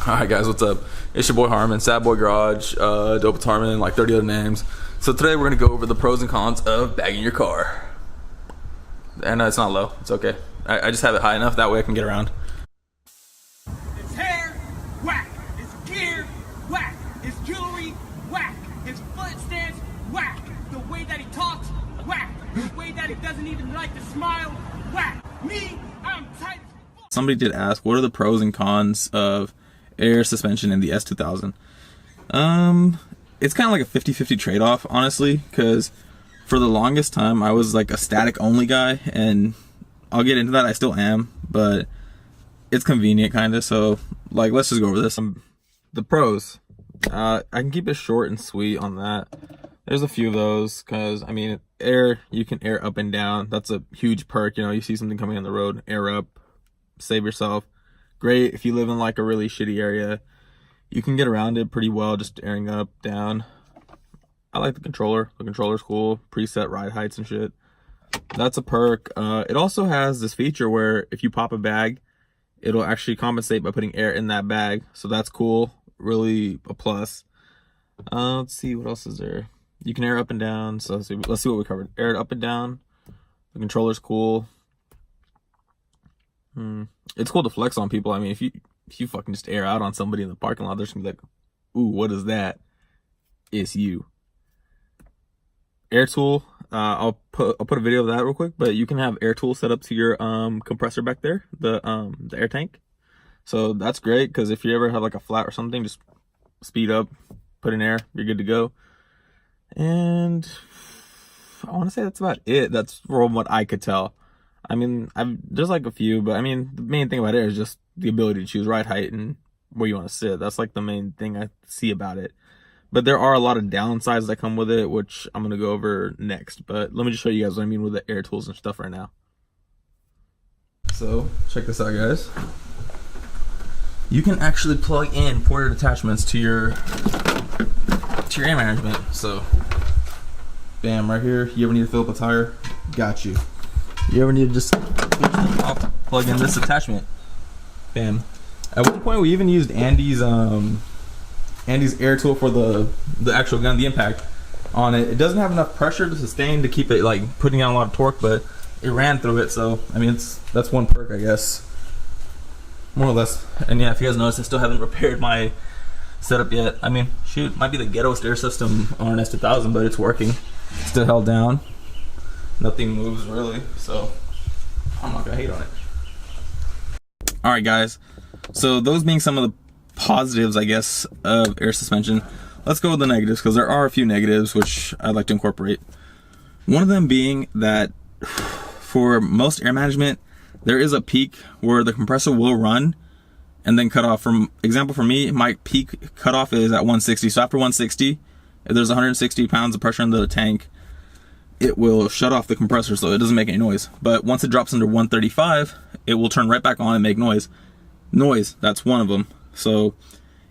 Alright guys, what's up? It's your boy Harmon, Sad Boy Garage, Dope with Harmon, and like 30 other names. So today we're gonna go over the pros and cons of bagging your car. And it's not low, it's okay. I just have it high enough, that way I can get around. His hair, whack. His gear, whack. His jewelry, whack. His foot stance, whack. The way that he talks, whack. The way that he doesn't even like to smile, whack. Me, I'm tight as fuck. Somebody did ask, what are the pros and cons of air suspension in the S2000? It's kind of like a 50-50 trade-off, honestly, because for the longest time I was like a static only guy, and I'll get into that, I still am, but it's convenient kind of. So like, let's just go over this. The pros, I can keep it short and sweet on that. There's a few of those, because I mean, air, you can air up and down. That's a huge perk. You know, you see something coming on the road, air up, save yourself. Great if you live in like a really shitty area, you can get around it pretty well just airing up, down. I like the controller's cool, preset ride heights and shit. That's a perk. It also has this feature where if you pop a bag, it'll actually compensate by putting air in that bag, so that's cool, really a plus. Let's see, what else is there? You can air up and down, so let's see what we covered. Air up and down, the controller's cool. It's cool to flex on people. I mean, if you fucking just air out on somebody in the parking lot, they're just gonna be like, ooh, what is that? It's you. Air tool, I'll put a video of that real quick, but you can have air tool set up to your compressor back there, the air tank. So that's great, because if you ever have like a flat or something, just speed up, put in air, you're good to go. And I want to say that's about it. That's from what I could tell. I mean, there's like a few, but I mean, the main thing about air is just the ability to choose ride height and where you want to sit. That's like the main thing I see about it. But there are a lot of downsides that come with it, which I'm going to go over next. But let me just show you guys what I mean with the air tools and stuff right now. So, check this out, guys. You can actually plug in ported attachments to your air management. So, bam, right here. You ever need to fill up a tire? Got you. You ever need to just plug in this attachment? Bam. At one point, we even used Andy's air tool for the actual gun, the impact on it. It doesn't have enough pressure to sustain to keep it like putting out a lot of torque, but it ran through it. So I mean, that's one perk, I guess, more or less. And yeah, if you guys notice, I still haven't repaired my setup yet. I mean, shoot, might be the ghettoest air system on an S2000, but it's working. It's still held down. Nothing moves really, so I'm not gonna hate on it. All right, guys. So those being some of the positives, I guess, of air suspension, let's go with the negatives, because there are a few negatives which I'd like to incorporate. One of them being that for most air management, there is a peak where the compressor will run and then cut off. For example, for me, my peak cutoff is at 160. So after 160, if there's 160 pounds of pressure in the tank, it will shut off the compressor so it doesn't make any noise. But once it drops under 135, it will turn right back on and make noise. That's one of them. So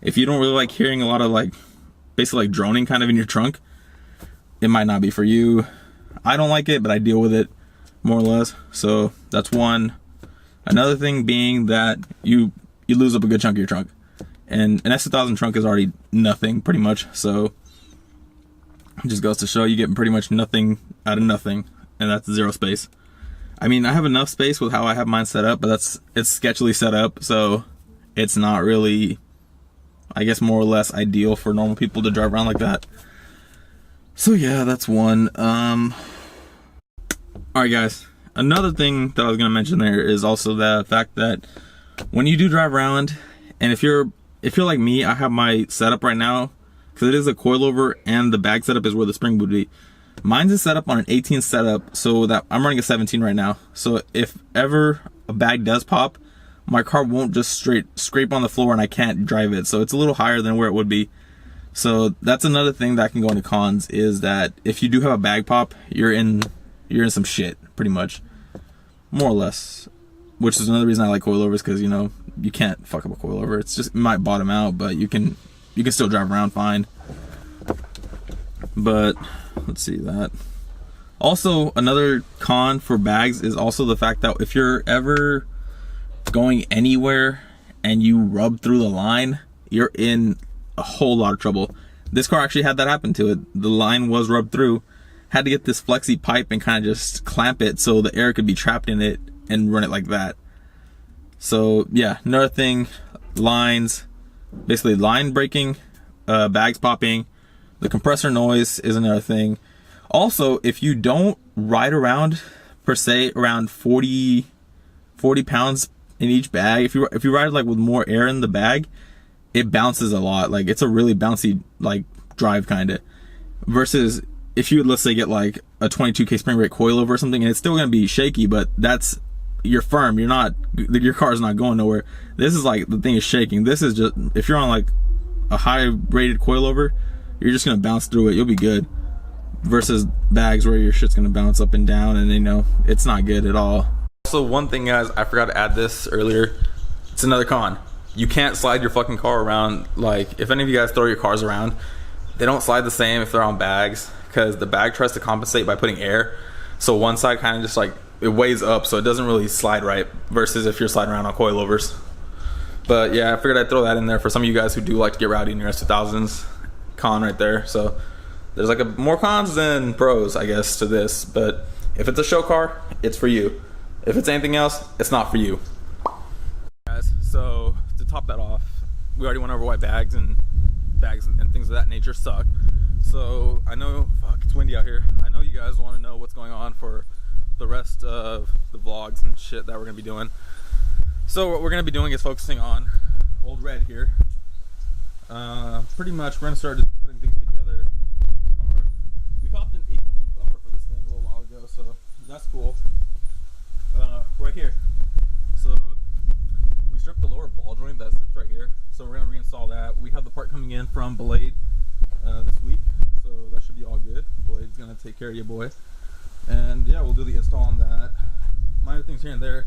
if you don't really like hearing a lot of like basically like droning kind of in your trunk, it might not be for you. I don't like it, but I deal with it more or less. So that's one. Another thing being that you lose up a good chunk of your trunk, and an S2000 trunk is already nothing pretty much. So it just goes to show you get pretty much nothing out of nothing, and that's zero space. I mean, I have enough space with how I have mine set up, but it's sketchily set up, so it's not really, I guess, more or less ideal for normal people to drive around like that. So yeah, that's one. Alright guys, another thing that I was gonna mention there is also the fact that when you do drive around, and if you're like me, I have my setup right now, because it is a coilover and the bag setup is where the spring would be. Mine's is set up on an 18 setup, so that I'm running a 17 right now. So if ever a bag does pop, my car won't just straight scrape on the floor and I can't drive it. So it's a little higher than where it would be. So that's another thing that can go into cons, is that if you do have a bag pop, you're in some shit, pretty much, more or less. Which is another reason I like coilovers, because you know you can't fuck up a coilover. It's just, it might bottom out, but you can still drive around fine. But let's see that. Also, another con for bags is also the fact that if you're ever going anywhere and you rub through the line, you're in a whole lot of trouble. This car actually had that happen to it. The line was rubbed through. Had to get this flexi pipe and kind of just clamp it so the air could be trapped in it and run it like that. So yeah, another thing, lines, basically line breaking, bags popping, the compressor noise is another thing. Also, if you don't ride around per se around 40 pounds in each bag, if you ride like with more air in the bag, it bounces a lot. Like it's a really bouncy like drive kind of, versus if you would, let's say, get like a 22K spring rate coilover or something, and it's still going to be shaky, but that's, you're firm, you're not, your car's not going nowhere. This is like, the thing is shaking. This is just, if you're on like a high rated coilover, you're just going to bounce through it, you'll be good, versus bags where your shit's going to bounce up and down, and you know, it's not good at all. Also, one thing guys, I forgot to add this earlier, it's another con. You can't slide your fucking car around. Like, if any of you guys throw your cars around, they don't slide the same if they're on bags, because the bag tries to compensate by putting air, so one side kind of just like, it weighs up, so it doesn't really slide right, versus if you're sliding around on coilovers. But yeah, I figured I'd throw that in there for some of you guys who do like to get rowdy in your S2000s. Con right there. So there's like more cons than pros, I guess, to this, but if it's a show car, it's for you. If it's anything else, it's not for you. Guys, so to top that off, we already went over why bags and things of that nature suck. So I know, fuck, it's windy out here. I know you guys want to know what's going on for the rest of the vlogs and shit that we're gonna be doing. So what we're gonna be doing is focusing on Old Red here. Pretty much we're gonna start just putting things together on this car. We copped an 82 bumper for this thing a little while ago, so that's cool. Right here. So we stripped the lower ball joint that sits right here. So we're gonna reinstall that. We have the part coming in from Blade this week, so that should be all good. Blade's gonna take care of you, boy. And yeah, we'll do the install on that. Minor things here and there,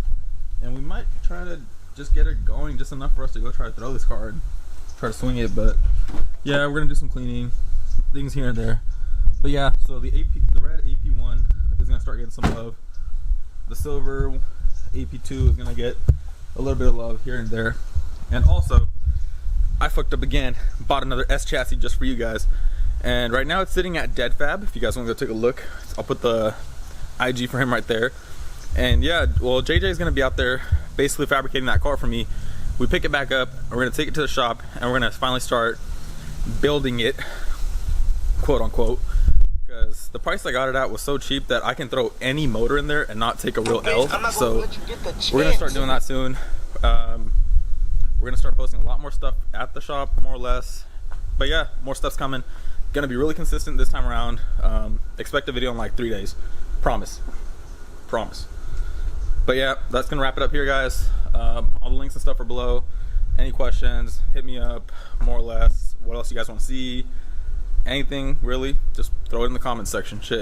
and we might try to just get it going just enough for us to go try to throw this car and try to swing it. But yeah, we're gonna do some cleaning, things here and there. But yeah, so the red AP1 is gonna start getting some love. The silver AP2 is gonna get a little bit of love here and there. And also, I fucked up again, bought another S chassis just for you guys. And right now it's sitting at Dead Fab. If you guys want to go take a look, I'll put the IG for him right there. And yeah, well, JJ is going to be out there basically fabricating that car for me. We pick it back up, and we're going to take it to the shop, and we're going to finally start building it, quote unquote, because the price I got it at was so cheap that I can throw any motor in there and not take a real L. So we're going to start doing that soon. We're going to start posting a lot more stuff at the shop, more or less. But yeah, more stuff's coming. Gonna be really consistent this time around. Expect a video in like 3 days. Promise. But yeah, that's gonna wrap it up here, guys. All the links and stuff are below. Any questions, hit me up, more or less. What else you guys want to see? Anything really, just throw it in the comments section. Shit,